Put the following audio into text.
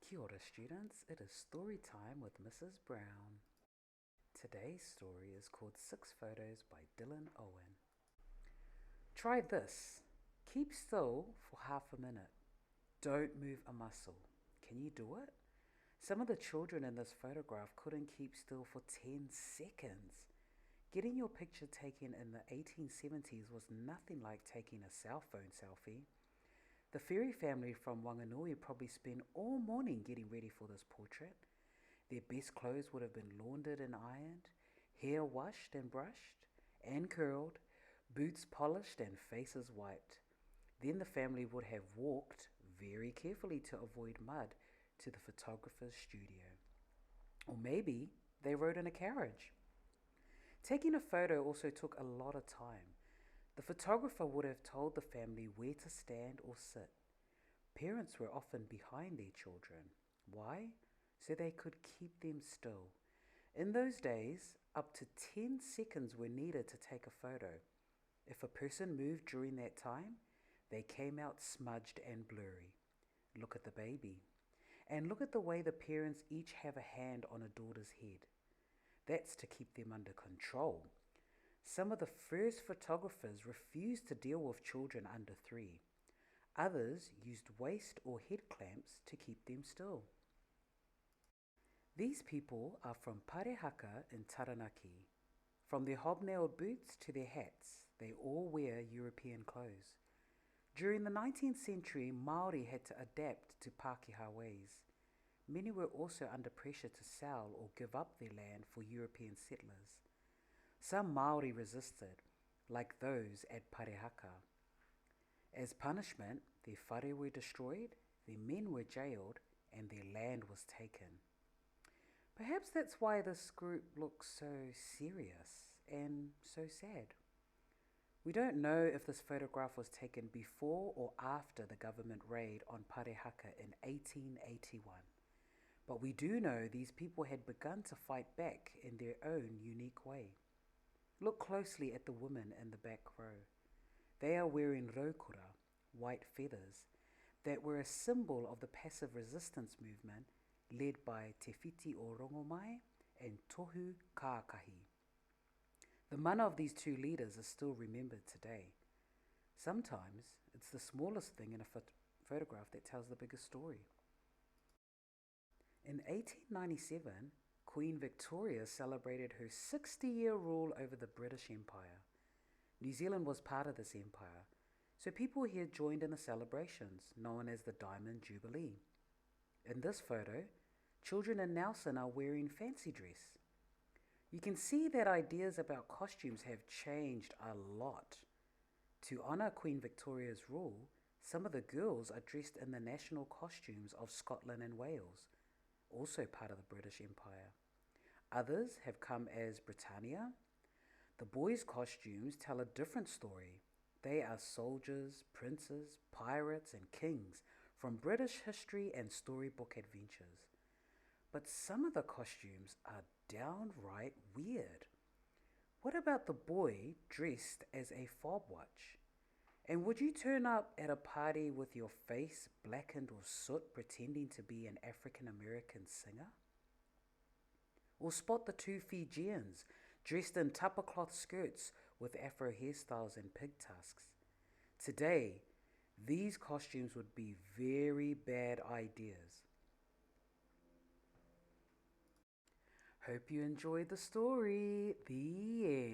Kia ora students, it is story time with Mrs. Brown. Today's story is called 6 Photos by Dylan Owen. Try this. Keep still for half a minute. Don't move a muscle. Can you do it? Some of the children in this photograph couldn't keep still for 10 seconds. Getting your picture taken in the 1870s was nothing like taking a cell phone selfie. The Ferry family from Wanganui probably spent all morning getting ready for this portrait. Their best clothes would have been laundered and ironed, hair washed and brushed and curled, boots polished and faces wiped. Then the family would have walked very carefully to avoid mud to the photographer's studio. Or maybe they rode in a carriage. Taking a photo also took a lot of time. The photographer would have told the family where to stand or sit. Parents were often behind their children. Why? So they could keep them still. In those days, up to 10 seconds were needed to take a photo. If a person moved during that time, they came out smudged and blurry. Look at the baby. And look at the way the parents each have a hand on a daughter's head. That's to keep them under control. Some of the first photographers refused to deal with children under 3. Others used waist or head clamps to keep them still. These people are from Parehaka in Taranaki. From their hobnailed boots to their hats, they all wear European clothes. During the 19th century, Māori had to adapt to Pākehā ways. Many were also under pressure to sell or give up their land for European settlers. Some Māori resisted, like those at Parehaka. As punishment, their whare were destroyed, their men were jailed, and their land was taken. Perhaps that's why this group looks so serious and so sad. We don't know if this photograph was taken before or after the government raid on Parehaka in 1881. But we do know these people had begun to fight back in their own unique way. Look closely at the women in the back row. They are wearing raukura, white feathers, that were a symbol of the passive resistance movement led by Te Whiti o Rongomai and Tohu Kākahi. The mana of these two leaders is still remembered today. Sometimes it's the smallest thing in a photograph that tells the biggest story. In 1897, Queen Victoria celebrated her 60-year rule over the British Empire. New Zealand was part of this empire, so people here joined in the celebrations, known as the Diamond Jubilee. In this photo, children in Nelson are wearing fancy dress. You can see that ideas about costumes have changed a lot. To honour Queen Victoria's rule, some of the girls are dressed in the national costumes of Scotland and Wales, also part of the British Empire. Others have come as Britannia. The boys' costumes tell a different story. They are soldiers, princes, pirates, and kings from British history and storybook adventures. But some of the costumes are downright weird. What about the boy dressed as a fob watch? And would you turn up at a party with your face blackened with soot pretending to be an African American singer? Or spot the two Fijians dressed in tapa cloth skirts with afro hairstyles and pig tusks? Today, these costumes would be very bad ideas. Hope you enjoyed the story. The end.